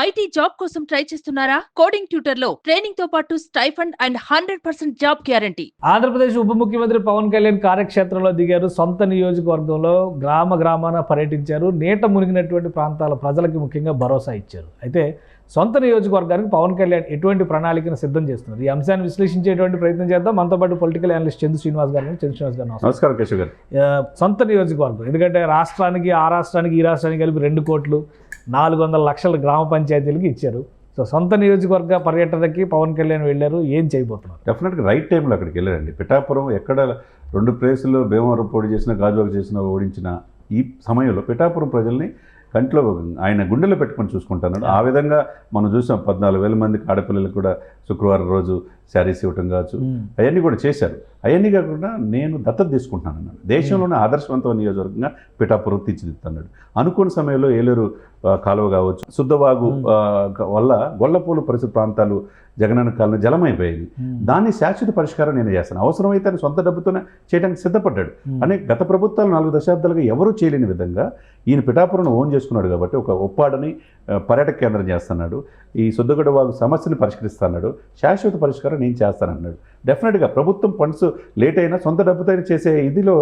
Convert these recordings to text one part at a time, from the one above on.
IT job కోసం try చేస్తున్నారా? Coding tutor లో ట్రైనింగ్ తో పాటు stipend and 100% job guarantee. Andhra Pradesh ఉప ముఖ్యమంత్రి పవన్ కళ్యాణ్ కార్యక్షేత్రంలో దిగారు. సొంత నియోజకవర్గంలో గ్రామాన పర్యటించారు. నీట మునిగినటువంటి ప్రాంతాల ప్రజలకు ముఖ్యంగా భరోసా ఇచ్చారు. అయితే సొంత నియోజకవర్గానికి పవన్ కళ్యాణ్ ఎటువంటి ప్రణాళికను సిద్ధం చేస్తున్నారు? ఈ అంశాన్ని విశ్లేషించేటువంటి ప్రయత్నం చేద్దాం. మనతో పాటు పొలిటికల్ అనలిస్ట్ చందు శ్రీనివాస్ గారు. నమస్కారం కేశవ్ గారు. సొంత నియోజకవర్గం, ఎందుకంటే రాష్ట్రానికి ఆ రాష్ట్రానికి ఈ రాష్ట్రానికి కలిపి 2 కోట్లు 400 లక్షల గ్రామ పంచాయతీలకు ఇచ్చారు. సో సొంత నియోజకవర్గ పర్యటనకి పవన్ కళ్యాణ్ వెళ్ళారు. ఏం చేయబోతున్నారు? డెఫినెట్గా రైట్ టైంలో అక్కడికి వెళ్ళారండి. పిఠాపురం ఎక్కడ 2 ప్లేసుల్లో భీమవరం పోటీ చేసిన, గాజువాక చేసిన, ఓడించిన ఈ సమయంలో పిఠాపురం ప్రజల్ని కంట్లో ఆయన గుండెలో పెట్టుకొని చూసుకుంటున్నాడు. ఆ విధంగా మనం చూసాం. 14,000 మందికి ఆడపిల్లలకు కూడా శుక్రవారం రోజు శారీస్ ఇవ్వటం కావచ్చు, అవన్నీ కూడా చేశారు. అవన్నీ కాకుండా నేను దత్తత తీసుకుంటున్నాను అన్నాడు. దేశంలోనే ఆదర్శవంతమైన నియోజకవర్గంగా పిఠాపురం తీర్చిదిద్దుతున్నాడు. అనుకున్న సమయంలో ఏలూరు కాలువ కావచ్చు, శుద్ధవాగు వల్ల గొల్లపూలు పరిసర ప్రాంతాలు జగనన్న కాలనీ జలమైపోయాయి. దాన్ని శాశ్వత పరిష్కారం నేను చేస్తాను, అవసరమైతే ఆయన సొంత డబ్బుతోనే చేయడానికి సిద్ధపడ్డాడు. అని గత ప్రభుత్వాలు 4 దశాబ్దాలుగా ఎవరూ చేయలేని విధంగా ఈయన పిఠాపురం ఓన్ చేసుకున్నాడు. కాబట్టి ఒక ఉప్పాడని పర్యాటక కేంద్రం చేస్తున్నాడు. ఈ శుద్ధగడ వాగు సమస్యను పరిష్కరిస్తున్నాడు. శాశ్వత పరిష్కారం నేను చేస్తానన్నాడు. డెఫినెట్గా ప్రభుత్వం ఫండ్స్ లేట్ అయినా సొంత డబ్బుతో చేసే ఇదిలో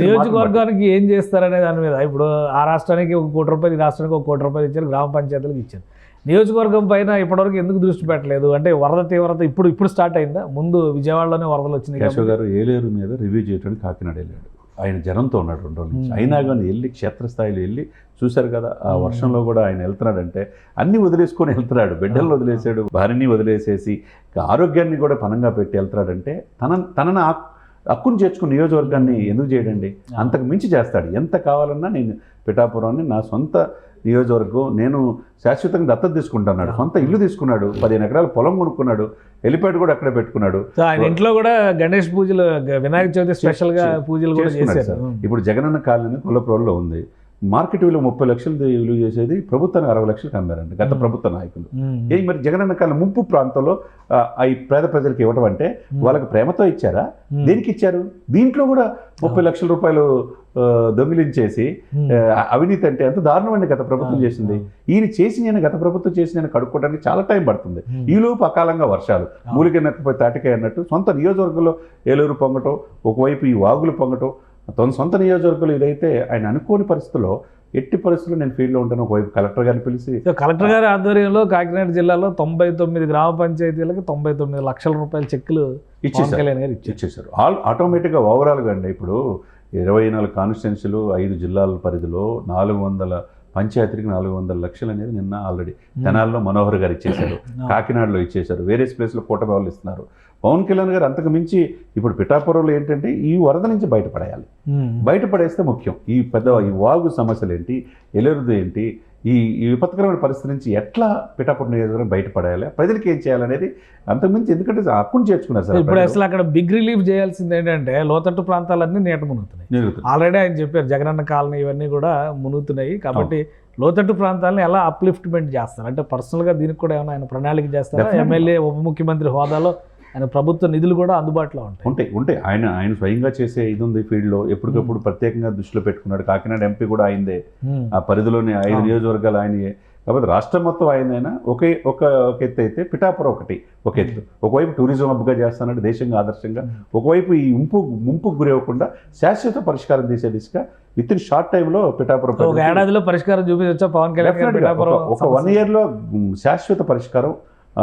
నియోజకవర్గానికి ఏం చేస్తారనే దాని మీద ఇప్పుడు ఆ రాష్ట్రానికి 1 కోటి రూపాయలు, ఈ రాష్ట్రానికి 1 కోటి రూపాయలు ఇచ్చారు, గ్రామ పంచాయతీలకు ఇచ్చారు. నియోజకవర్గం పైన ఇప్పటివరకు ఎందుకు దృష్టి పెట్టలేదు? అంటే వరద తీవ్రత ఇప్పుడు స్టార్ట్ అయిందా? ముందు విజయవాడలోనే వరదలు వచ్చినాయి. కేశవ్ గారు ఏలేరు మీద రివ్యూ చేయడానికి కాకినాడ వెళ్ళాడు. ఆయన జనంతో ఉన్నాడు 2 రోజుల నుంచి. అయినా కానీ వెళ్ళి క్షేత్రస్థాయిలో వెళ్ళి చూశారు కదా. ఆ వర్షంలో కూడా ఆయన వెళ్తున్నాడంటే అన్నీ వదిలేసుకొని వెళ్తున్నాడు. బిడ్డలను వదిలేసాడు, భార్యని వదిలేసేసి ఆరోగ్యాన్ని కూడా పనంగా పెట్టి వెళ్తున్నాడంటే తనను హక్కును చేర్చుకుని నియోజకవర్గాన్ని ఎందుకు చేయడండి? అంతకు మించి చేస్తాడు. ఎంత కావాలన్నా నేను పిఠాపురాన్ని నా సొంత నియోజకవర్గం, నేను శాశ్వతంగా దత్తత తీసుకుంటున్నాడు. సొంత ఇల్లు తీసుకున్నాడు, 15 ఎకరాల పొలం కొనుక్కున్నాడు, హెలిప్యాడ్ కూడా అక్కడే పెట్టుకున్నాడు. ఆయన ఇంట్లో కూడా గణేష్ పూజలు, వినాయక చవితి స్పెషల్గా పూజలు కూడా చేశారు. ఇప్పుడు జగనన్న కాలనీ కొల్లప్రోల్లో ఉంది. మార్కెట్ విలువ 30 లక్షలు విలువ చేసేది ప్రభుత్వానికి 60 లక్షలకు అమ్మారండి గత ప్రభుత్వ నాయకులు. మరి జగనన్న కాలనీ ముంపు ప్రాంతంలో ఈ పేద ప్రజలకు ఇవ్వడం అంటే వాళ్ళకి ప్రేమతో ఇచ్చారా? దేనికి ఇచ్చారు? దీంట్లో కూడా 30 లక్షల రూపాయలు దొంగిలించేసి అవినీతి అంటే ఎంత దారుణమండి గత ప్రభుత్వం చేసింది. ఈయన చేసి నేను గత ప్రభుత్వం చేసి నేను కడుక్కోవడానికి చాలా టైం పడుతుంది. ఈలోపు అకాలంగా వర్షాలు, మూలిక నెక్కపోయి తాటికాయ అన్నట్టు సొంత నియోజకవర్గంలో ఏలూరు పొంగటం, ఒకవైపు ఈ వాగులు పొంగటం, తన సొంత నియోజకవర్గంలో ఇదైతే ఆయన అనుకోని పరిస్థితుల్లో ఎట్టి పరిస్థితుల్లో నేను ఫీల్డ్లో ఉంటాను. ఒకవైపు కలెక్టర్ గారిని పిలిచి, కలెక్టర్ గారి ఆధ్వర్యంలో కాకినాడ జిల్లాలో 99 గ్రామ పంచాయతీలకు 99 లక్షల రూపాయల చెక్కులు ఇచ్చేసారు. ఆటోమేటిక్గా ఓవరాల్గా అండి ఇప్పుడు 24 కాన్స్టిట్యున్సీలు, 5 జిల్లాల పరిధిలో 400 పంచాయతీకి 400 లక్షలు అనేది నిన్న ఆల్రెడీ తెనాల్లో మనోహర్ గారు ఇచ్చేశారు, కాకినాడలో ఇచ్చేశారు, వేరే ప్లేస్లో కూటమి వాళ్ళు ఇస్తున్నారు. పవన్ కళ్యాణ్ గారు అంతకు మించి ఇప్పుడు పిఠాపురంలో ఏంటంటే ఈ వరద నుంచి బయటపడేయాలి. బయటపడేస్తే ముఖ్యం. ఈ వాగు సమస్యలు ఏంటి, ఎలురుది ఏంటి, ఈ విపత్కరమైన పరిస్థితి నుంచి ఎట్లా పిఠాపురం నియోజకవర్గం బయటపడేయాలి, ప్రజలకి ఏం చేయాలనేది అంతకుమించి, ఎందుకంటే హక్కును చేర్చుకున్నారు సార్. ఇప్పుడు అసలు అక్కడ బిగ్ రిలీఫ్ చేయాల్సింది ఏంటంటే లోతట్టు ప్రాంతాలన్నీ నీట మునుగుతున్నాయి. ఆల్రెడీ ఆయన చెప్పారు జగనన్న కాలనీ ఇవన్నీ కూడా మునుగుతున్నాయి. కాబట్టి లోతట్టు ప్రాంతాలను ఎలా అప్లిఫ్ట్మెంట్ చేస్తారు అంటే పర్సనల్గా దీనికి కూడా ఏమైనా ఆయన ప్రణాళిక చేస్తారా? ఎమ్మెల్యే ఉప ముఖ్యమంత్రి హోదాలో ఆయన ప్రభుత్వ నిధులు కూడా అందుబాటులో ఉంటాయి. ఆయన స్వయంగా చేసే ఇది ఉంది ఫీల్డ్లో. ఎప్పటికప్పుడు ప్రత్యేకంగా దృష్టిలో పెట్టుకున్నాడు. కాకినాడ ఎంపీ కూడా అయిందే, ఆ పరిధిలోని 5 నియోజకవర్గాలు ఆయనయే. కాబట్టి రాష్ట్రం మొత్తం ఆయనైనా ఒక ఎత్తు అయితే పిఠాపురం ఒక ఎత్తు. ఒకవైపు టూరిజం హబ్గా చేస్తున్నాడు, దేశంగా ఆదర్శంగా. ఒకవైపు ఈ ముంపుకు గురవ్వకుండా శాశ్వత పరిష్కారం తీసే దిశగా విత్ ఇన్ షార్ట్ టైంలో పిఠాపురం ఏడాదిలో పరిష్కారం చూపించవచ్చా పవన్ కళ్యాణ్? ఒక 1 ఇయర్లో శాశ్వత పరిష్కారం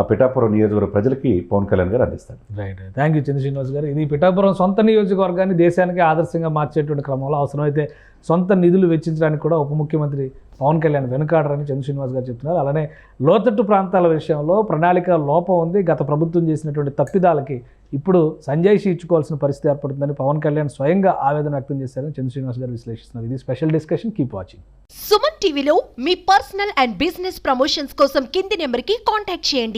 పిఠాపురం నియోజకవర్గ ప్రజలకి పవన్ కళ్యాణ్ గారు అందిస్తారు. రైట్, థ్యాంక్ యూ చంద్ర శ్రీనివాస్ గారు. ఇది పిఠాపురం సొంత నియోజకవర్గాన్ని దేశానికి ఆదర్శంగా మార్చేటువంటి క్రమంలో అవసరమైతే సొంత నిధులు వెచ్చించడానికి కూడా ఉప ముఖ్యమంత్రి పవన్ కళ్యాణ్ వెనుకాడరని చంద్ర శ్రీనివాస్ గారు చెప్తున్నారు. అలానే లోతట్టు ప్రాంతాల విషయంలో ప్రణాళిక లోపం ఉంది. గత ప్రభుత్వం చేసినటువంటి తప్పిదాలకి ఇప్పుడు సంజాయిషీ ఇచ్చుకోవాల్సిన పరిస్థితి ఏర్పడుతుందని పవన్ కళ్యాణ్ స్వయంగా ఆవేదన వ్యక్తం చేశారని చంద్ర శ్రీనివాస్ గారు విశ్లేషిస్తున్నారు. ఇది special discussion. Keep watching. Suman టీవీలో మీ పర్సనల్ అండ్ బిజినెస్ ప్రమోషన్స్ కోసం కింది నెంబర్కి కాంటాక్ట్ చేయండి.